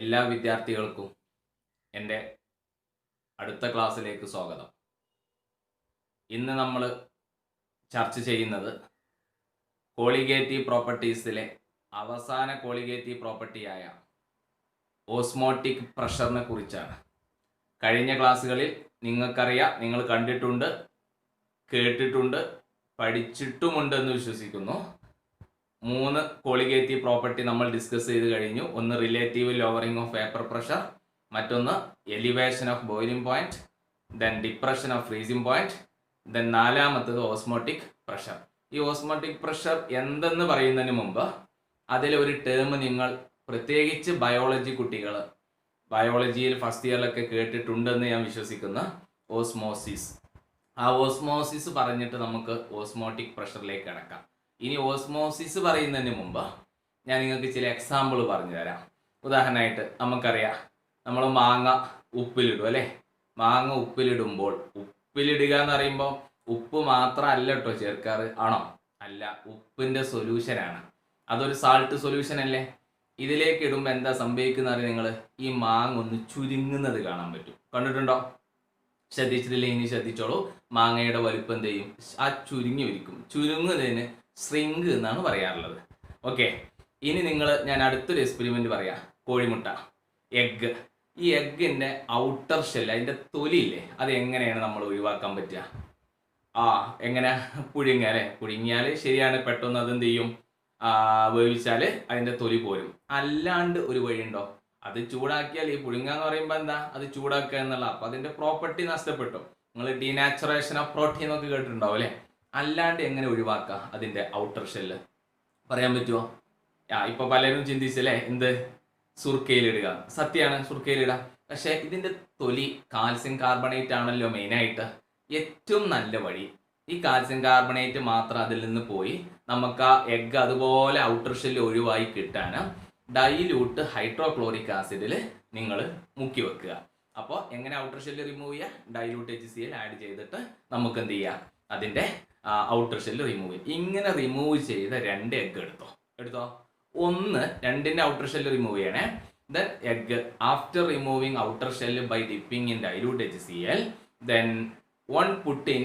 എല്ലാ വിദ്യാർത്ഥികൾക്കും എൻ്റെ അടുത്ത ക്ലാസ്സിലേക്ക് സ്വാഗതം. ഇന്ന് നമ്മൾ ചർച്ച ചെയ്യുന്നത് കോളിഗേറ്റീവ് പ്രോപ്പർട്ടീസിലെ അവസാന കോളിഗേറ്റീവ് പ്രോപ്പർട്ടിയായ ഓസ്മോട്ടിക് പ്രഷറിനെ കുറിച്ചാണ്. കഴിഞ്ഞ ക്ലാസ്സുകളിൽ നിങ്ങൾക്കറിയാം, നിങ്ങൾ കണ്ടിട്ടുണ്ട്, കേട്ടിട്ടുണ്ട്, പഠിച്ചിട്ടുമുണ്ടെന്ന് വിശ്വസിക്കുന്നു. 3 കോളിഗേറ്റീവ് പ്രോപ്പർട്ടി നമ്മൾ ഡിസ്കസ് ചെയ്ത് കഴിഞ്ഞു. ഒന്ന് relative lowering of vapour pressure, മറ്റൊന്ന് elevation of boiling point, then depression of freezing point, then 4-മത്തത് ഓസ്മോട്ടിക് പ്രഷർ. ഈ ഓസ്മോട്ടിക് പ്രഷർ എന്തെന്ന് പറയുന്നതിന് മുമ്പ് അതിൽ ഒരു ടേം നിങ്ങൾ പ്രത്യേകിച്ച് ബയോളജി കുട്ടികൾ ബയോളജിയിൽ ഫസ്റ്റ് ഇയറിലൊക്കെ കേട്ടിട്ടുണ്ടെന്ന് ഞാൻ വിശ്വസിക്കുന്ന ഓസ്മോസിസ്. ആ ഓസ്മോസിസ് പറഞ്ഞിട്ട് നമുക്ക് ഓസ്മോട്ടിക് പ്രഷറിലേക്ക് കിടക്കാം. ഇനി ഓസ്മോസിസ് പറയുന്നതിന് മുമ്പ് ഞാൻ നിങ്ങൾക്ക് ചില എക്സാമ്പിൾ പറഞ്ഞു തരാം. ഉദാഹരണമായിട്ട് നമുക്കറിയാം, നമ്മൾ മാങ്ങ ഉപ്പിലിടും അല്ലേ. മാങ്ങ ഉപ്പിലിടുമ്പോൾ, ഉപ്പിലിടുക എന്ന് പറയുമ്പോൾ ഉപ്പ് മാത്രമല്ല കേട്ടോ ചേർക്കാറ്, ആണോ? അല്ല, ഉപ്പിൻ്റെ സൊല്യൂഷനാണ്. അതൊരു സാൾട്ട് സൊല്യൂഷൻ അല്ലേ. ഇതിലേക്ക് ഇടുമ്പോൾ എന്താ സംഭവിക്കുന്നത് നിങ്ങൾ? ഈ മാങ്ങ ഒന്ന് ചുരുങ്ങുന്നത് കാണാൻ പറ്റും. കണ്ടിട്ടുണ്ടോ? ശ്രദ്ധിച്ചിട്ടില്ലെങ്കിൽ ഇനി ശ്രദ്ധിച്ചോളൂ. മാങ്ങയുടെ വലുപ്പം എന്ത് ചെയ്യും? ആ ചുരുങ്ങി വരിക്കും. ചുരുങ്ങുന്നതിന് ശ്രിങ്ക് എന്നാണ് പറയാറുള്ളത്. ഓക്കെ, ഇനി ഞാൻ അടുത്തൊരു എക്സ്പെരിമെന്റ് പറയാം. കോഴിമുട്ട, എഗ്ഗ്. ഈ എഗ്ഗിന്റെ ഔട്ടർ ഷെൽ, അതിന്റെ തൊലിയില്ലേ, അത് എങ്ങനെയാണ് നമ്മൾ ഒഴിവാക്കാൻ പറ്റുക? എങ്ങനെ? പുഴുങ്ങുക അല്ലേ. പുഴുങ്ങിയാൽ ശരിയാണ്, പെട്ടെന്ന് അതെന്ത് ചെയ്യും? വേവിച്ചാൽ അതിന്റെ തൊലി പോരും. അല്ലാണ്ട് ഒരു വഴിയുണ്ടോ? അത് ചൂടാക്കിയാൽ, ഈ പുഴുങ്ങുക എന്ന് പറയുമ്പോൾ എന്താ, അത് ചൂടാക്കുക എന്നുള്ള, അപ്പൊ അതിന്റെ പ്രോപ്പർട്ടി നഷ്ടപ്പെട്ടു. നിങ്ങൾ ഡീനാച്ചുറേഷൻ ഓഫ് പ്രോട്ടീൻ എന്നൊക്കെ കേട്ടിട്ടുണ്ടാവും അല്ലേ. അല്ലാണ്ട് എങ്ങനെ ഒഴിവാക്കുക അതിന്റെ ഔട്ടർ ഷെല്ല്? പറയാൻ പറ്റുമോ? ഇപ്പൊ പലരും ചിന്തിച്ചല്ലേ, എന്ത്, സുർക്കയിലിടുക. സത്യമാണ്, സുർക്കയിലിടുക. പക്ഷെ ഇതിന്റെ തൊലി കാൽസ്യം കാർബണേറ്റ് ആണല്ലോ മെയിനായിട്ട്. ഏറ്റവും നല്ല വഴി ഈ കാൽസ്യം കാർബണേറ്റ് മാത്രം അതിൽ നിന്ന് പോയി നമുക്ക് ആ എഗ്ഗ് അതുപോലെ ഔട്ടർ ഷെല്ല് ഒഴിവായി കിട്ടാൻ ഡൈല്യൂട്ട് ഹൈഡ്രോക്ലോറിക് ആസിഡിൽ നിങ്ങൾ മുക്കി വെക്കുക. അപ്പോൾ എങ്ങനെ ഔട്ടർ ഷെല്ല് റിമൂവ് ചെയ്യുക? ഡൈല്യൂട്ട് HCl ആഡ് ചെയ്തിട്ട് നമുക്ക് എന്ത് ചെയ്യാം? അതിന്റെ ഔട്ടർ ഷെല്ല് റിമൂവ് ചെയ്യും. ഇങ്ങനെ റിമൂവ് ചെയ്ത 2 എഗ്ഗ് എടുത്തോ. ഒന്ന്, 2ന്റെ ഔട്ടർ ഷെല്ല് റിമൂവ് ചെയ്യണേ. Then egg after removing outer shell by dipping in dilute HCl, then 1 put in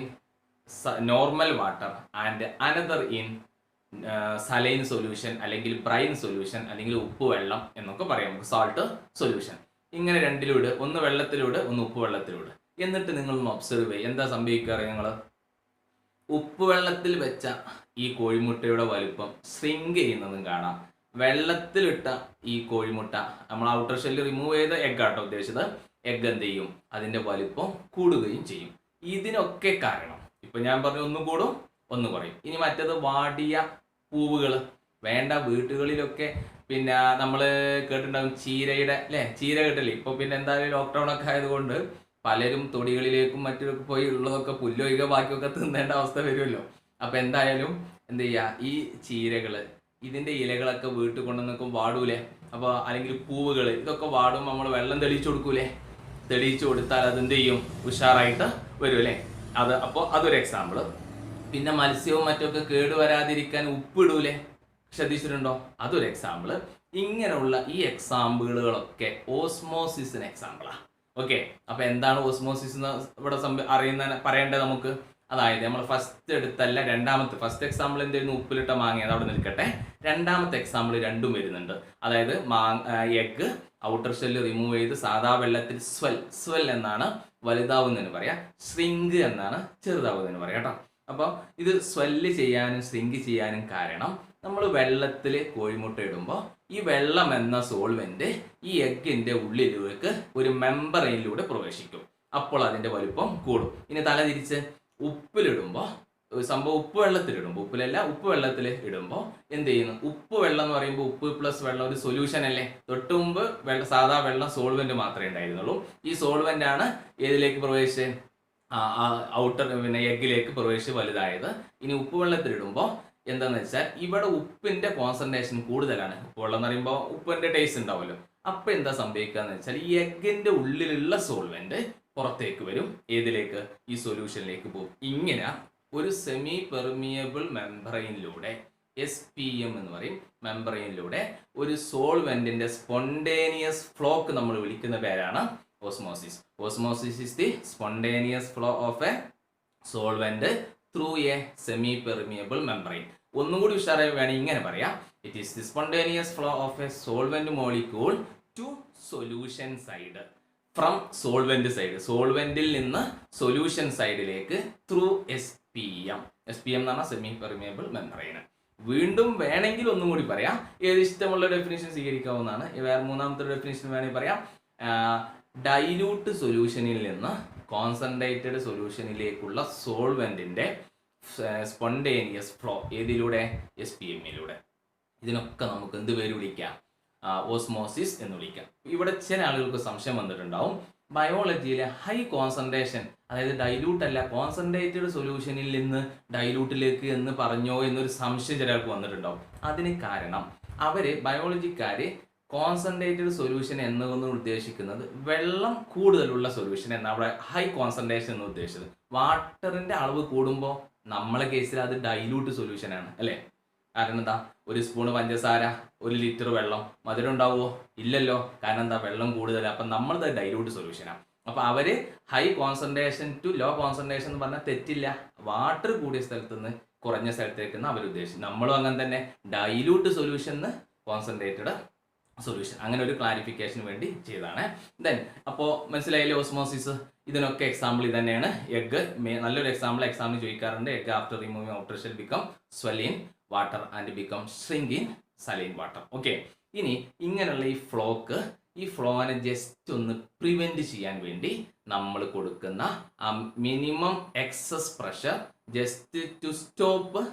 normal water and another in saline solution അല്ലെങ്കിൽ ബ്രൈൻ സൊല്യൂഷൻ അല്ലെങ്കിൽ ഉപ്പ് വെള്ളം എന്നൊക്കെ പറയാം, സാൾട്ട് സൊല്യൂഷൻ. ഇങ്ങനെ 2 ഒന്ന് വെള്ളത്തിലൂടെ, ഒന്ന് ഉപ്പ് വെള്ളത്തിലൂടെ. എന്നിട്ട് നിങ്ങളൊന്ന് ഒബ്സർവ് ചെയ്യുക, എന്താ സംഭവിക്കാറ്? നിങ്ങൾ ഉപ്പ് വെള്ളത്തിൽ വെച്ച ഈ കോഴിമുട്ടയുടെ വലുപ്പം ശ്രിങ്ക് ചെയ്യുന്നതും കാണാം. വെള്ളത്തിലിട്ട ഈ കോഴിമുട്ട, നമ്മൾ ഔട്ടർ ഷെല്ല് റിമൂവ് ചെയ്ത എഗ്ഗ് ആട്ടോ ഉദ്ദേശിച്ചത്, എഗ്ഗ് എന്ത് ചെയ്യും? അതിന്റെ വലുപ്പം കൂടുകയും ചെയ്യും. ഇതിനൊക്കെ കാരണം, ഇപ്പൊ ഞാൻ പറഞ്ഞു, ഒന്ന് കൂടും ഒന്ന് കുറയും. ഇനി മറ്റത് വാടിയ പൂവുകൾ വേണ്ട. വീട്ടുകളിലൊക്കെ പിന്നെ നമ്മൾ കേട്ടിട്ടുണ്ടാകും ചീരയുടെ അല്ലേ, ചീര കേട്ടില്ലേ. ഇപ്പൊ പിന്നെ എന്തായാലും ലോക്ക്ഡൗൺ ഒക്കെ ആയതുകൊണ്ട് പലരും തൊടികളിലേക്കും മറ്റൊക്കെ പോയി ഉള്ളതൊക്കെ പുല്ലൊഴിക ബാക്കിയൊക്കെ തിന്നേണ്ട അവസ്ഥ വരുമല്ലോ. അപ്പൊ എന്തായാലും എന്ത് ചെയ്യുക, ഈ ചീരകള്, ഇതിന്റെ ഇലകളൊക്കെ വീട്ടിൽ കൊണ്ടുവന്നൊക്കെ വാടൂലേ. അപ്പൊ അല്ലെങ്കിൽ പൂവുകൾ, ഇതൊക്കെ വാടും. നമ്മൾ വെള്ളം തെളിയിച്ചു കൊടുക്കൂലേ. തെളിയിച്ചു കൊടുത്താൽ അതെന്ത് ചെയ്യും? ഉഷാറായിട്ട് വരും അല്ലേ. അപ്പോൾ അതൊരു എക്സാമ്പിൾ. പിന്നെ മത്സ്യവും മറ്റൊക്കെ കേടുവരാതിരിക്കാൻ ഉപ്പിടൂലേ, ശ്രദ്ധിച്ചിട്ടുണ്ടോ? അതൊരു എക്സാമ്പിൾ. ഇങ്ങനെയുള്ള ഈ എക്സാമ്പിളുകളൊക്കെ ഓസ്മോസിസിന് എക്സാമ്പിളാണ്. ഓക്കെ, അപ്പൊ എന്താണ് ഓസ്മോസിസ് എന്ന് ഇവിടെ പറയേണ്ടത് നമുക്ക്? അതായത് നമ്മൾ ഫസ്റ്റ് എടുത്തല്ല, ഫസ്റ്റ് എക്സാമ്പിൾ എന്തായിരുന്നു? ഉപ്പിലിട്ട മാങ്ങ, അത് അവിടെ നിൽക്കട്ടെ. 2-മത്തെ എക്സാമ്പിൾ രണ്ടും വരുന്നുണ്ട്. അതായത് എഗ്ഗ് ഔട്ടർ ഷെല്ല് റിമൂവ് ചെയ്ത് സാധാ വെള്ളത്തിൽ സ്വെൽ എന്നാണ് വലുതാവുന്നതിന് പറയാം, ശ്രിങ്ക് എന്നാണ് ചെറുതാവുന്നതിന് പറയാം കേട്ടോ. അപ്പോൾ ഇത് സ്വെല്ല് ചെയ്യാനും ശ്രിങ്ക് ചെയ്യാനും കാരണം, നമ്മൾ വെള്ളത്തിൽ കോഴിമുട്ട ഇടുമ്പോൾ ഈ വെള്ളം എന്ന സോൾവെന്റ് ഈ എഗ്ഗിന്റെ ഉള്ളിലേക്ക് ഒരു മെമ്പറൈനിലൂടെ പ്രവേശിക്കും. അപ്പോൾ അതിന്റെ വലുപ്പം കൂടും. ഇനി തല തിരിച്ച് ഉപ്പിലിടുമ്പോൾ സംഭവം, ഉപ്പ് വെള്ളത്തിൽ ഇടുമ്പോൾ എന്ത് ചെയ്യുന്നു? ഉപ്പ് വെള്ളം എന്ന് പറയുമ്പോൾ ഉപ്പ് പ്ലസ് വെള്ളം ഒരു സൊല്യൂഷൻ അല്ലേ. തൊട്ട് മുമ്പ് സാധാ വെള്ളം സോൾവെന്റ് മാത്രമേ ഉണ്ടായിരുന്നുള്ളൂ. ഈ സോൾവെന്റ് ആണ് ഏതിലേക്ക് പ്രവേശിച്ചത്? ഔട്ടർ പിന്നെ എഗ്ഗിലേക്ക് പ്രവേശിച്ച് വലുതായത്. ഇനി ഉപ്പ് വെള്ളത്തിലിടുമ്പോൾ എന്താന്ന് വെച്ചാൽ ഇവിടെ ഉപ്പിന്റെ കോൺസെൻട്രേഷൻ കൂടുതലാണ്. ഉപ്പ് വെള്ളം എന്ന് പറയുമ്പോൾ ഉപ്പിന്റെ ടേസ്റ്റ് ഉണ്ടാവുമല്ലോ. അപ്പൊ എന്താ സംഭവിക്കാന്ന് വെച്ചാൽ ഈ എഗ്ഗിന്റെ ഉള്ളിലുള്ള സോൾവെന്റ് പുറത്തേക്ക് വരും. ഏതിലേക്ക്? ഈ സൊല്യൂഷനിലേക്ക് പോകും. ഇങ്ങനെ ഒരു സെമി പെർമിയബിൾ മെംബ്രെയിനിലൂടെ SPM എന്ന് പറയും. മെംബ്രെയിനിലൂടെ ഒരു സോൾവെന്റിന്റെ സ്പോണ്ടേനിയസ് ഫ്ലോക്ക് നമ്മൾ വിളിക്കുന്ന പേരാണ് osmosis. Osmosis is the spontaneous flow of a solvent through a semi permeable membrane. ഒന്നുകൂടി ഉഷാറായി വേണമെങ്കിൽ ഇങ്ങനെ പറയാം, it is the spontaneous flow of a solvent molecule to solution side from solvent side, സോൾവെന്റിൽ നിന്ന് സൊല്യൂഷൻ സൈഡിലേക്ക് ത്രൂ SPM. SPM എന്ന് പറഞ്ഞാൽ സെമി പെർമിയബിൾ മെംബ്രെയിൻ. വീണ്ടും വേണമെങ്കിൽ ഒന്നും കൂടി പറയാം, ഏത് ഇഷ്ടമുള്ള ഡെഫിനിഷൻ സ്വീകരിക്കാവുന്നതാണ്. വേറെ മൂന്നാമത്തെ ഡെഫിനിഷൻ വേണമെങ്കിൽ പറയാം, ഡൈല്യൂട്ട് സൊല്യൂഷനിൽ നിന്ന് കോൺസെൻട്രേറ്റഡ് സൊല്യൂഷനിലേക്കുള്ള സോൾവെന്റിന്റെ സ്പോണ്ടേനിയസ് ഫ്ലോ ഏതിലൂടെ? SPM-ലൂടെ. ഇതിനൊക്കെ നമുക്ക് എന്ത് പേര് വിളിക്കാം? ഓസ്മോസിസ് എന്ന് വിളിക്കാം. ഇവിടെ ചില ആളുകൾക്ക് സംശയം വന്നിട്ടുണ്ടാവും, ബയോളജിയിലെ ഹൈ കോൺസെൻട്രേഷൻ, അതായത് ഡൈല്യൂട്ട് അല്ല കോൺസെൻട്രേറ്റഡ് സൊല്യൂഷനിൽ നിന്ന് ഡൈല്യൂട്ടിലേക്ക് എന്ന് പറഞ്ഞോ എന്നൊരു സംശയം ചില ആൾക്ക് വന്നിട്ടുണ്ടാവും. അതിന് കാരണം ബയോളജിക്കാര് കോൺസെൻട്രേറ്റഡ് സൊല്യൂഷൻ എന്നൊന്ന് ഉദ്ദേശിക്കുന്നത് വെള്ളം കൂടുതലുള്ള സൊല്യൂഷൻ എന്നാണ് അവിടെ ഹൈ കോൺസെൻട്രേഷൻ എന്ന് ഉദ്ദേശിച്ചത്. വാട്ടറിന്റെ അളവ് കൂടുമ്പോൾ നമ്മളെ കേസിൽ അത് ഡൈല്യൂട്ട് സൊല്യൂഷൻ ആണ് അല്ലേ? കാരണം എന്താ, ഒരു സ്പൂണ് പഞ്ചസാര 1 ലിറ്റർ വെള്ളം മധുരം ഉണ്ടാവുമോ? ഇല്ലല്ലോ. കാരണം എന്താ, വെള്ളം കൂടുതൽ. അപ്പം നമ്മളത് ഡൈല്യൂട്ട് സൊല്യൂഷനാണ്. അപ്പൊ അവര് high concentration to low concentration എന്ന് പറഞ്ഞാൽ തെറ്റില്ല. വാട്ടർ കൂടിയ സ്ഥലത്ത് നിന്ന് കുറഞ്ഞ സ്ഥലത്തേക്ക് അവർ ഉദ്ദേശിച്ചു. നമ്മളും അങ്ങനെ തന്നെ ഡൈല്യൂട്ട് സൊല്യൂഷൻ കോൺസെൻട്രേറ്റഡ് സൊല്യൂഷൻ, അങ്ങനെ ഒരു ക്ലാരിഫിക്കേഷന് വേണ്ടി ചെയ്തതാണ്. ദെൻ അപ്പോൾ മനസ്സിലായില്ലേ ഓസ്മോസിസ്? ഇതിനൊക്കെ എക്സാമ്പിൾ ഇത് തന്നെയാണ്. എഗ് നല്ലൊരു എക്സാമിന് ചോദിക്കാറുണ്ട്. Egg after removing outer shell become swell in water and become shrink in saline water. Okay, ഇനി ഇങ്ങനെയുള്ള ഈ ഫ്ലോനെ ജസ്റ്റ് ഒന്ന് പ്രിവെന്റ് ചെയ്യാൻ വേണ്ടി നമ്മൾ കൊടുക്കുന്ന minimum excess pressure just to stop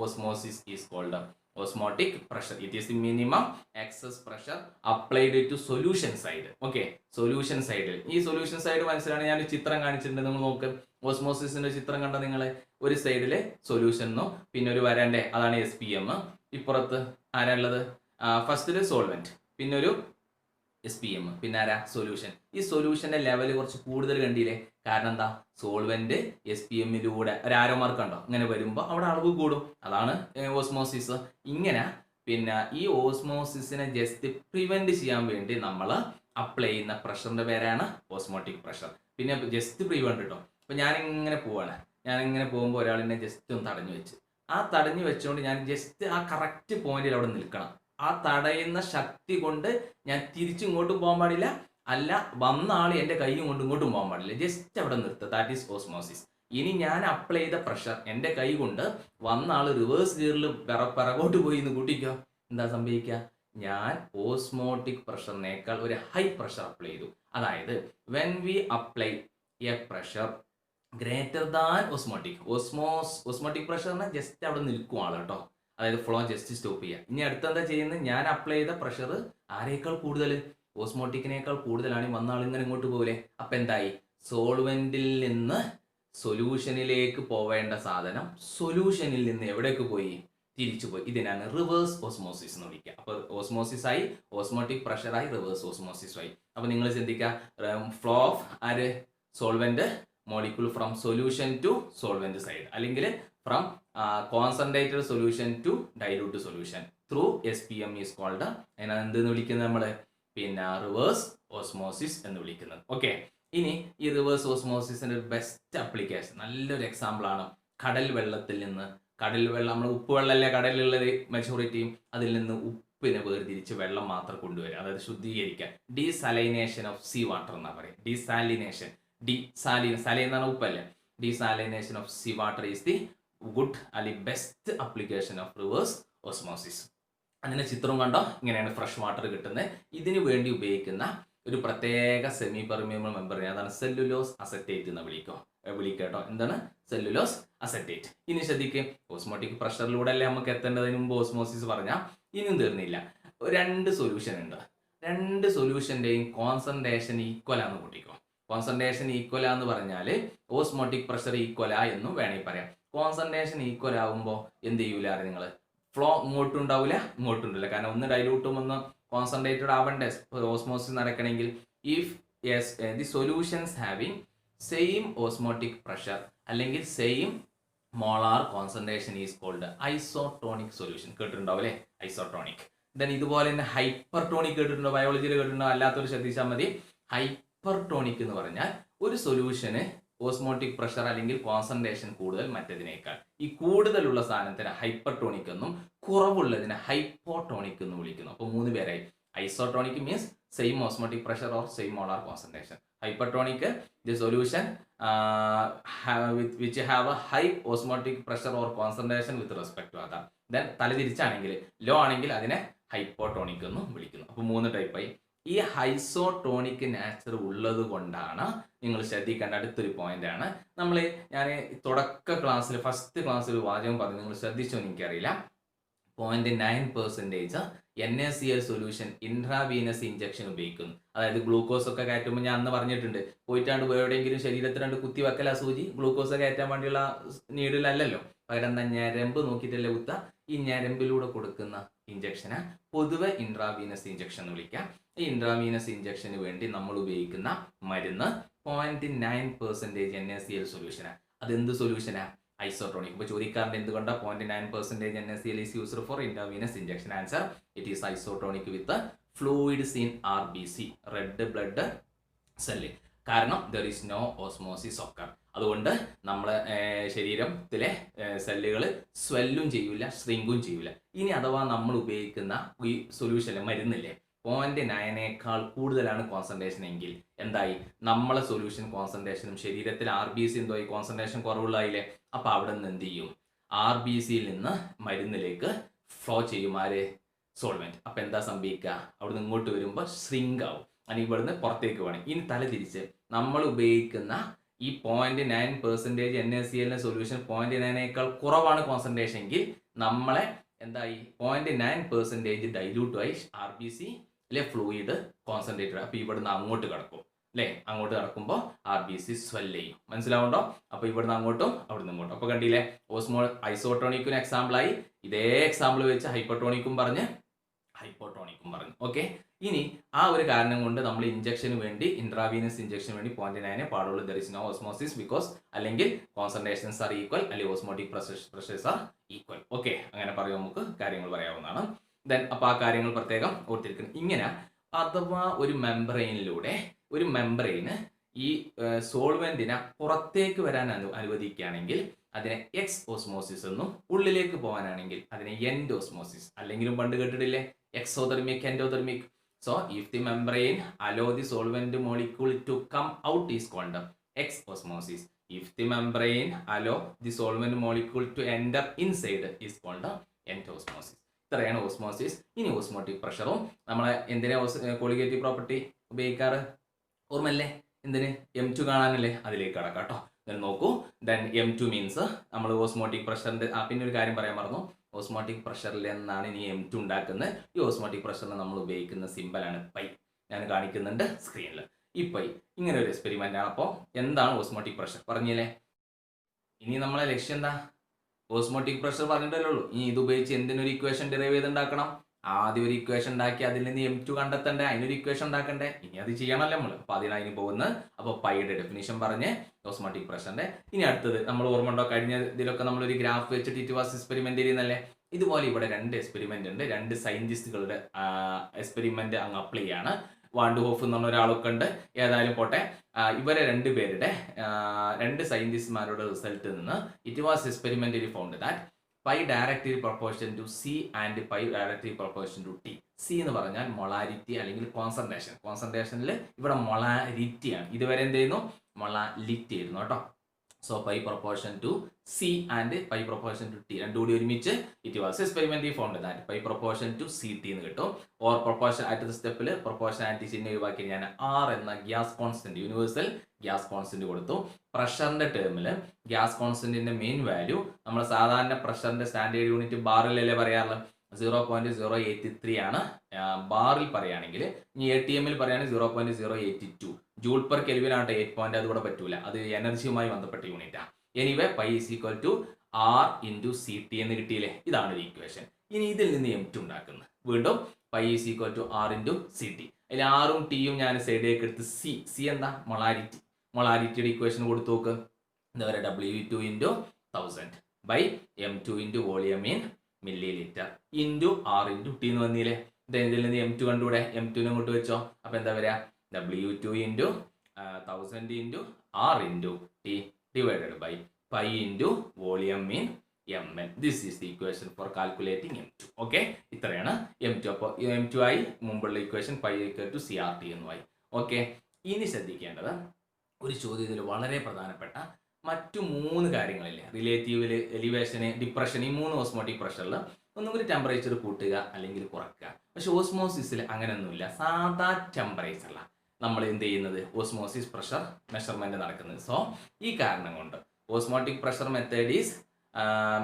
osmosis is called osmotic pressure. It is the minimum excess pressure applied to solution side. Okay, solution side. ഈ solution side മനസ്സിലാണ്. ഞാൻ ചിത്രം കാണിച്ചിട്ടുണ്ട്, നിങ്ങൾ നോക്ക്. ഓസ്മോസിസിന്റെ ചിത്രം കണ്ട നിങ്ങൾ, ഒരു സൈഡില് സൊല്യൂഷനോ പിന്നെ ഒരു വരണ്ടേ, അതാണ് SPM. ഇപ്പുറത്ത് ആരാളുള്ളത്? ഫസ്റ്റില് സോൾവെന്റ്, പിന്നെ ഒരു SPM, പിന്നെ ആരാ? സൊല്യൂഷൻ. ഈ സൊല്യൂഷന്റെ ലെവൽ കുറച്ച് കൂടുതൽ കണ്ടില്ലേ? കാരണം എന്താ, സോൾവെന്റ് SPM-ലൂടെ ഒരു ആരോ മാർക്ക് ഉണ്ടോ, ഇങ്ങനെ വരുമ്പോൾ അവിടെ അളവ് കൂടും. അതാണ് ഓസ്മോസിസ്. ഇങ്ങനെ പിന്നെ ഈ ഓസ്മോസിസിനെ ജസ്റ്റ് പ്രിവെന്റ് ചെയ്യാൻ വേണ്ടി നമ്മൾ അപ്ലൈ ചെയ്യുന്ന പ്രഷറിന്റെ പേരാണ് ഓസ്മോട്ടിക് പ്രഷർ. പിന്നെ ജസ്റ്റ് പ്രിവെന്റ് കേട്ടോ. അപ്പൊ ഞാനിങ്ങനെ പോകുമ്പോൾ ഒരാളിനെ ജസ്റ്റ് ഒന്ന് തടഞ്ഞു വെച്ച്, ആ തടഞ്ഞു വെച്ചുകൊണ്ട് ഞാൻ ജസ്റ്റ് ആ കറക്റ്റ് പോയിന്റിൽ അവിടെ നിൽക്കണം. ആ തടയുന്ന ശക്തി കൊണ്ട് ഞാൻ തിരിച്ചിങ്ങോട്ടും പോകാൻ പാടില്ല, അല്ല വന്ന ആൾ എൻ്റെ കൈയും കൊണ്ട് ഇങ്ങോട്ടും പോകാൻ പാടില്ല. ജസ്റ്റ് അവിടെ നിർത്തുക. That is osmosis. ഇനി ഞാൻ അപ്ലൈ ചെയ്ത പ്രഷർ എൻ്റെ കൈ കൊണ്ട് വന്ന ആൾ റിവേഴ്സ് ഗിയറിൽ പിറകോട്ട് പോയി എന്ന് കൂട്ടിക്കോ, എന്താ സംഭവിക്കുക? ഞാൻ ഓസ്മോട്ടിക് പ്രഷറിനേക്കാൾ ഒരു ഹൈ പ്രഷർ അപ്ലൈ ചെയ്തു. അതായത് when we apply a pressure greater than osmotic പ്രഷറിനെ ജസ്റ്റ് അവിടെ നിൽക്കും ആൾ കേട്ടോ. അതായത് ഫ്ലോ ജസ്റ്റ് സ്റ്റോപ്പ് ചെയ്യുക. ഇനി അടുത്തെന്താ ചെയ്യുന്നത്? ഞാൻ അപ്ലൈ ചെയ്ത പ്രഷർ ആരേക്കാൾ കൂടുതൽ? ഓസ്മോട്ടിക്കിനേക്കാൾ കൂടുതലാണ്. വന്ന ആൾ ഇങ്ങനെ ഇങ്ങോട്ട് പോകില്ലേ? അപ്പൊ എന്തായി? സോൾവെന്റിൽ നിന്ന് സൊല്യൂഷനിലേക്ക് പോവേണ്ട സാധനം സൊല്യൂഷനിൽ നിന്ന് എവിടേക്ക് പോയി? തിരിച്ചു പോയി. ഇതിനാണ് റിവേഴ്സ് ഓസ്മോസിസ് എന്ന് വിളിക്കുക. അപ്പൊ ഓസ്മോസിസ് ആയി, ഓസ്മോട്ടിക് പ്രഷറായി, റിവേഴ്സ് ഓസ്മോസിസ് ആയി. അപ്പൊ നിങ്ങൾ ചിന്തിക്കുക, flow of solvent molecule from solution to solvent side, അല്ലെങ്കിൽ from concentrated solution to dilute solution through SPM is called. അതിനാണ് എന്തെന്ന് വിളിക്കുന്നത് നമ്മൾ? പിന്നെ റിവേഴ്സ് ഓസ്മോസിസ് എന്ന് വിളിക്കുന്നത്. ഓക്കെ, ഇനി ഈ റിവേഴ്സ് ഓസ്മോസിസിന്റെ ഒരു ബെസ്റ്റ് ആപ്ലിക്കേഷൻ, നല്ലൊരു എക്സാമ്പിൾ ആണ് കടൽ വെള്ളത്തിൽ നിന്ന്. നമ്മൾ ഉപ്പ് വെള്ളമല്ലേ കടലിലുള്ളത് മെജോറിറ്റിയും, അതിൽ നിന്ന് ഉപ്പിനെ വേർതിരിച്ച് വെള്ളം മാത്രം കൊണ്ടുവരിക, അതായത് ശുദ്ധീകരിക്കുക. ഡീസാലിനേഷൻ ഓഫ് സീ വാട്ടർ എന്നാ പറയുക. ഡീസാലിനേഷൻ എന്നാണ് ഉപ്പല്ലേ. Desalination of sea water is the good അല്ലെങ്കിൽ best application of reverse osmosis. അതിന്റെ ചിത്രം കണ്ടോ? ഇങ്ങനെയാണ് ഫ്രഷ് വാട്ടർ കിട്ടുന്നത്. ഇതിനു വേണ്ടി ഉപയോഗിക്കുന്ന ഒരു പ്രത്യേക സെമി പെർമിയബിൾ മെമ്പറിനെ, അതാണ് സെല്ലുലോസ് അസറ്റേറ്റ് എന്ന് വിളിക്കട്ടോ. എന്താണ്? Cellulose acetate. ഇനി ശ്രദ്ധിക്കുക, ഓസ്മോട്ടിക് പ്രഷറിലൂടെ അല്ലേ നമുക്ക് എത്തേണ്ടതിന് മുമ്പ് ഓസ്മോസിസ് പറഞ്ഞാൽ. ഇനിയും തീർന്നില്ല. 2 സൊല്യൂഷൻ ഉണ്ട്. 2 സൊല്യൂഷന്റെയും കോൺസെൻട്രേഷൻ ഈക്വൽ ആണെന്ന് കൂട്ടിക്കോ. കോൺസെൻട്രേഷൻ ഈക്വൽ ആന്ന് പറഞ്ഞാൽ ഓസ്മോട്ടിക് പ്രഷർ ഈക്വലാ എന്നും വേണമെങ്കിൽ പറയാം. കോൺസെൻട്രേഷൻ ഈക്വൽ ആകുമ്പോൾ എന്ത് ചെയ്യൂല? നിങ്ങൾ ഫ്ലോ ഇങ്ങോട്ടും ഉണ്ടാവില്ല, ഇങ്ങോട്ടും ഉണ്ടാവില്ല. കാരണം ഒന്ന് ഡൈലൂട്ടും ഒന്ന് കോൺസെൻട്രേറ്റഡ് ആവണ്ടേ ഓസ്മോസിസ് നടക്കണമെങ്കിൽ. If the solutions having same osmotic pressure അല്ലെങ്കിൽ same molar concentration is called isotonic solution. കേട്ടിട്ടുണ്ടാവും അല്ലേ, ഐസോട്ടോണിക്. ദെൻ ഇതുപോലെ തന്നെ ഹൈപ്പർട്ടോണിക് കേട്ടിട്ടുണ്ടോ, ബയോളജിയിൽ കേട്ടിട്ടുണ്ടോ, അല്ലാത്തൊരു ശ്രദ്ധിച്ചാൽ മതി. ഹൈപ്പർട്ടോണിക് എന്ന് പറഞ്ഞാൽ ഒരു സൊല്യൂഷന് ഓസ്മോട്ടിക് പ്രഷർ അല്ലെങ്കിൽ കോൺസെൻട്രേഷൻ കൂടുതൽ മറ്റേതിനേക്കാൾ. ഈ കൂടുതലുള്ള സാധനത്തിന് ഹൈപ്പർട്ടോണിക് എന്നും കുറവുള്ളതിനെ ഹൈപ്പോട്ടോണിക് എന്നും വിളിക്കുന്നു. അപ്പോൾ 3 പേരായി. Isotonic means same osmotic pressure or same molar concentration. Hypertonic the solution which have a high osmotic pressure or concentration with respect to other. Then തലതിരിച്ചാണെങ്കിൽ ലോ ആണെങ്കിൽ അതിനെ ഹൈപ്പോട്ടോണിക് എന്നും വിളിക്കുന്നു. അപ്പോൾ 3 ടൈപ്പായി. ഈ ഹൈസോട്ടോണിക് നാച്ചർ ഉള്ളത് കൊണ്ടാണ് നിങ്ങൾ ശ്രദ്ധിക്കേണ്ട അടുത്തൊരു പോയിന്റ് ആണ്. ഞാൻ തുടക്ക ക്ലാസ്സിൽ ഫസ്റ്റ് ക്ലാസ്സിൽ ഒരു വാചകം പറഞ്ഞു, നിങ്ങൾ ശ്രദ്ധിച്ചോ എനിക്കറിയില്ല. 0.9% NaCl സൊല്യൂഷൻ ഇൻട്രാവീനസ് ഇഞ്ചക്ഷൻ ഉപയോഗിക്കുന്നു. അതായത് ഗ്ലൂക്കോസ് ഒക്കെ കയറ്റുമ്പോൾ ഞാൻ അന്ന് പറഞ്ഞിട്ടുണ്ട്, പോയിട്ടാണ്ട് എവിടെയെങ്കിലും ശരീരത്തിൽ 2 കുത്തി വെക്കല സൂചി, ഗ്ലൂക്കോസ് കയറ്റാൻ വേണ്ടിയുള്ള നീഡിലല്ലോ, പകരം എന്താ ഞരമ്പ് നോക്കിയിട്ടല്ലേ കുത്ത. ഈ ഞരമ്പിലൂടെ കൊടുക്കുന്ന ഇഞ്ചക്ഷന് പൊതുവെ ഇൻട്രാവീനസ് ഇഞ്ചക്ഷൻ എന്ന് വിളിക്കാം. ഈ ഇൻട്രാവീനസ് ഇഞ്ചക്ഷന് വേണ്ടി നമ്മൾ ഉപയോഗിക്കുന്ന മരുന്ന് 0.9% NaCl സൊല്യൂഷനാണ്. അതെന്ത് സൊല്യൂഷനാണ്? ഐസോട്ടോണിക്. ഇപ്പോൾ ചോദിക്കാറുണ്ട് എന്തുകൊണ്ടാണ് 0.9% NaCl is used for intravenous injection. Answer, it is isotonic with the fluids in RBC, red blood cell. കാരണം there is no osmosis occur. അതുകൊണ്ട് നമ്മളെ ശരീരത്തിലെ സെല്ലുകൾ സ്വെല്ലും ചെയ്യൂല, ശ്രിങ്കും ചെയ്യൂല. ഇനി അഥവാ നമ്മൾ ഉപയോഗിക്കുന്ന ഈ സൊല്യൂഷനിലെ മരുന്നില്ലേ 0.9 കൂടുതലാണ് കോൺസെൻട്രേഷൻ എങ്കിൽ എന്തായി? നമ്മളെ സൊല്യൂഷൻ കോൺസെൻട്രേഷനും ശരീരത്തിൽ RBC എന്തോ കോൺസെൻട്രേഷൻ കുറവുള്ളതായില്ലേ. അപ്പൊ അവിടെ നിന്ന് എന്ത് ചെയ്യും? RBCയിൽ നിന്ന് മരുന്നിലേക്ക് ഫ്ലോ ചെയ്യും ആര്? സോൾവെന്റ്. അപ്പൊ എന്താ സംഭവിക്കുക? അവിടുന്ന് ഇങ്ങോട്ട് വരുമ്പോൾ ശ്രിങ്ക് ആവും, അല്ലെങ്കിൽ ഇവിടുന്ന് പുറത്തേക്ക് വേണം. ഇനി തലതിരിച്ച് നമ്മൾ ഉപയോഗിക്കുന്ന ഈ 0.9% NaCl സൊല്യൂഷൻ 0.9 കുറവാണ് കോൺസെൻട്രേഷൻ എങ്കിൽ നമ്മളെ എന്തായി? 0.9% ഡൈല്യൂട്ട് ആയി RBC ഫ്ലൂയിഡ് കോൺസെൻട്രേറ്റഡ്. അപ്പൊ ഇവിടുന്ന് അങ്ങോട്ട് കിടക്കും അല്ലേ? അങ്ങോട്ട് കിടക്കുമ്പോൾ RBC സ്വെൽ ചെയ്യും. മനസ്സിലാവുണ്ടോ? അപ്പൊ ഇവിടുന്ന് അങ്ങോട്ടും അവിടുന്ന് ഇങ്ങോട്ടും. അപ്പൊ കണ്ടില്ലേ, ഐസോട്ടോണിക്കിന് എക്സാമ്പിളായി. ഇതേ എക്സാമ്പിൾ വെച്ച് ഹൈപ്പർട്ടോണിക്കും പറഞ്ഞ് ഹൈപ്പോട്ടോണിക്കും പറഞ്ഞു. ഓക്കെ, ഇനി ആ ഒരു കാരണം കൊണ്ട് നമ്മൾ ഇഞ്ചക്ഷന് വേണ്ടി ഇൻട്രാവീനസ് ഇഞ്ചക്ഷന് വേണ്ടി 0.9 പാടുള്ളൂ. There is no osmosis because അല്ലെങ്കിൽ കോൺസെൻട്രേഷൻസ് ആർ ഈക്വൽ, അല്ലെങ്കിൽ osmotic pressures are equal. Okay, അങ്ങനെ പറയും, നമുക്ക് കാര്യങ്ങൾ പറയാവുന്നതാണ്. ദെൻ അപ്പോൾ ആ കാര്യങ്ങൾ പ്രത്യേകം ഓർത്തിരിക്കണം. ഇങ്ങനെ അഥവാ ഒരു മെംബ്രെയിനിലൂടെ ഒരു മെംബ്രെയിന് ഈ സോൾവെന്റിനെ പുറത്തേക്ക് വരാൻ അനുവദിക്കുകയാണെങ്കിൽ അതിനെ എക്സ് ഓസ്മോസിസ് എന്നും, ഉള്ളിലേക്ക് പോകാനാണെങ്കിൽ അതിനെ എൻഡോസ്മോസിസ്, അല്ലെങ്കിലും പണ്ട് കേട്ടിട്ടില്ലേ exothermic, endothermic. So if the membrane allow the solvent molecule to come out is called exosmosis. If the membrane allow the solvent molecule to enter inside is called endosmosis. ഇത്രയാണ് osmosis. ഇനി osmotic പ്രഷറും നമ്മളെ എന്തിനാ colligative property ഉപയോഗിക്കാറ്? ഓർമ്മല്ലേ? എന്തിന്? M2 കാണാനല്ലേ? അതിലേക്ക് കടക്കാം കേട്ടോ. നോക്കൂ, ദെൻ M2 മീൻസ് നമ്മൾ ഓസ്മോട്ടിക് പ്രഷറിന്റെ പിന്നെ ഒരു കാര്യം പറയാൻ മറന്നു. ഓസ്മോട്ടിക് പ്രഷറിൽ നിന്നാണ് ഇനി M2 ഉണ്ടാക്കുന്നത്. ഈ ഓസ്മോട്ടിക് പ്രഷറിന് നമ്മൾ ഉപയോഗിക്കുന്ന സിമ്പലാണ് പൈ. ഞാൻ കാണിക്കുന്നുണ്ട് സ്ക്രീനിൽ. ഈ പൈ ഇങ്ങനെ ഒരു എക്സ്പെരിമെന്റ് ആണ്. അപ്പോൾ എന്താണ് ഓസ്മോട്ടിക് പ്രഷർ പറഞ്ഞില്ലേ? ഇനി നമ്മളെ ലക്ഷ്യം എന്താ? ഓസ്മോട്ടിക് പ്രഷർ പറഞ്ഞിട്ടല്ലേ ഉള്ളൂ. ഇനി ഇത് ഉപയോഗിച്ച് എന്തിനൊരു ഇക്വേഷൻ ഡിറൈവ് ചെയ്തുണ്ടാക്കണം? ആദ്യം ഒരു ഇക്വേഷൻ ഉണ്ടാക്കി അതിൽ നിന്ന് M2 കണ്ടെത്തണ്ടേ, അതിനൊരു ഇക്വേഷൻ ഉണ്ടാക്കണ്ടേ. ഇനി അത് ചെയ്യണമല്ലോ നമ്മൾ. അപ്പൊ അതിന് പോകുന്നത്. അപ്പോൾ പൈയുടെ ഡെഫിനിഷൻ പറഞ്ഞ് ഓസ്മോട്ടിക് പ്രഷറിന്റെ. ഇനി അടുത്തത് നമ്മൾ ഓർമ്മ ഉണ്ടോ? കഴിഞ്ഞ ഇതിലൊക്കെ നമ്മളൊരു ഗ്രാഫ് വെച്ചിട്ട് ഇറ്റ് വാസ് എക്സ്പെരിമെന്റ് ചെയ്യുന്നല്ലേ. ഇതുപോലെ ഇവിടെ 2 എക്സ്പെരിമെന്റ് ഉണ്ട്. 2 സയന്റിസ്റ്റുകളുടെ എക്സ്പെരിമെന്റ് അങ്ങ് അപ്ലൈ ചെയ്യാണ്. വാൻ ഡു ഹോഫ് എന്ന് പറഞ്ഞ ഒരാളൊക്കെ ഉണ്ട്. ഏതായാലും പോട്ടെ, ഇവരെ 2 പേരുടെ 2 സയന്റിസ്റ്റ്മാരുടെ റിസൾട്ടിൽ നിന്ന് it was experimentally found that pi directly proportion to C and pi directly proportion to T. C എന്ന് പറഞ്ഞാൽ മൊളാരിറ്റി അല്ലെങ്കിൽ കോൺസെൻട്രേഷൻ. കോൺസെൻട്രേഷനിൽ ഇവിടെ മൊളാരിറ്റി ആണ്. ഇതുവരെ എന്ത് ചെയ്യുന്നു? മൊളാലിറ്റി ആയിരുന്നു കേട്ടോ. So pi proportion to C and pi proportion to T രണ്ടും കൂടി ഒരുമിച്ച് it was experimentally found that pi proportion to C T എന്ന് കിട്ടും. ഓർ പ്രൊപ്പോർഷൻ അടുത്ത സ്റ്റെപ്പിൽ പ്രൊപ്പോർഷനാലിറ്റി ചിഹ്നം ഒഴിവാക്കി ഞാൻ ആർ എന്ന gas constant, universal gas constant കൊടുത്തു. പ്രഷറിന്റെ ടേമിൽ ഗ്യാസ് കോൺസ്റ്റന്റിന്റെ മെയിൻ വാല്യൂ നമ്മൾ സാധാരണ പ്രഷറിന്റെ സ്റ്റാൻഡേർഡ് യൂണിറ്റ് ബാറിലല്ലേ പറയാറുള്ളത്, 0.083 ആണ് ബാറിൽ പറയുകയാണെങ്കിൽ. ഇനി ATM പറയുകയാണെങ്കിൽ 0.082 ജൂൾ പെർ കെൽവിൻ ആട്ടെ. 8 പോയിന്റ് അതുകൂടെ പറ്റൂല, അത് എനർജിയുമായി ബന്ധപ്പെട്ട യൂണിറ്റാണ്. Anyway pi is equal to R into CT എന്ന് കിട്ടിയില്ലേ? ഇതാണ് ഒരു ഇക്വേഷൻ. ഇനി ഇതിൽ നിന്ന് M2 ഉണ്ടാക്കുന്നത് വീണ്ടും pi is equal to R into CT. അതിൽ ആറും ടിയും ഞാൻ സൈഡിലേക്ക് എടുത്ത് സി എന്താ? മൊളാരിറ്റി. മൊളാരിറ്റിയുടെ ഇക്വേഷൻ കൊടുത്തു നോക്ക്. എന്താ പറയുക? W2 into 1000 by m2 into volume in millilitre into R into T എന്ന് വന്നില്ലേ. ഇതിൽ നിന്ന് m2 കണ്ടുകൂടെ, m2 ഇങ്ങോട്ട് വെച്ചോ. അപ്പൊ എന്താ വരിക, W2 into 1000 into R into T divided by pi into volume in mn. This is the equation for calculating m2. Okay, ഇത്രയാണ് m2. അപ്പോൾ m2 ആയി, മുമ്പുള്ള equation pi equal to CRT എന്നുമായി. ഓക്കെ, ഇനി ശ്രദ്ധിക്കേണ്ടത് ഒരു ചോദ്യത്തിൽ വളരെ പ്രധാനപ്പെട്ട മറ്റു 3 കാര്യങ്ങളില്ലേ, റിലേറ്റീവ് എലിവേഷന്, ഡിപ്രഷൻ, ഈ 3 ഓസ്മോട്ടിക് പ്രഷറിൽ ഒന്നുകൂടി ടെമ്പറേച്ചർ കൂട്ടുക അല്ലെങ്കിൽ കുറയ്ക്കുക. പക്ഷെ ഓസ്മോസിസിൽ അങ്ങനെയൊന്നുമില്ല. സാധാ ടെമ്പറേച്ചറിലാണ് നമ്മൾ എന്ത് ചെയ്യുന്നത്, ഓസ്മോസിസ് പ്രഷർ മെഷർമെന്റ് നടക്കുന്നത്. സോ ഈ കാരണം കൊണ്ട് osmotic pressure method is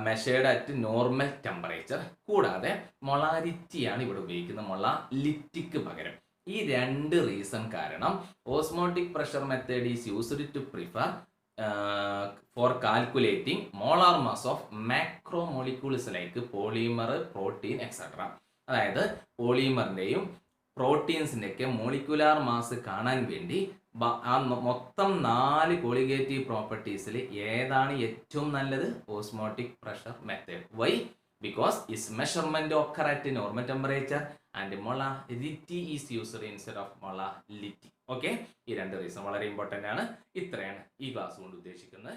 measured at normal temperature. കൂടാതെ മൊളാരിറ്റിയാണ് ഇവിടെ ഉപയോഗിക്കുന്നത്, മൊളാലിറ്റിക്ക് പകരം. ഈ 2 റീസൺ കാരണം osmotic pressure method is used to prefer for calculating molar mass of macromolecules like polymer, protein etcetera. അതായത് പോളിമറിൻ്റെയും പ്രോട്ടീൻസിൻ്റെയൊക്കെ മോളിക്കുലാർ മാസ് കാണാൻ വേണ്ടി ആ മൊത്തം 4 കോളിഗേറ്റീവ് പ്രോപ്പർട്ടീസിൽ ഏതാണ് ഏറ്റവും നല്ലത്, osmotic pressure method. Why? Because is measurement occur at normal temperature and molarity is used instead of molality. Okay, ഈ 2 റീസൺ വളരെ ഇമ്പോർട്ടൻ്റ് ആണ്. ഇത്രയാണ് ഈ ക്ലാസ് കൊണ്ട് ഉദ്ദേശിക്കുന്നത്.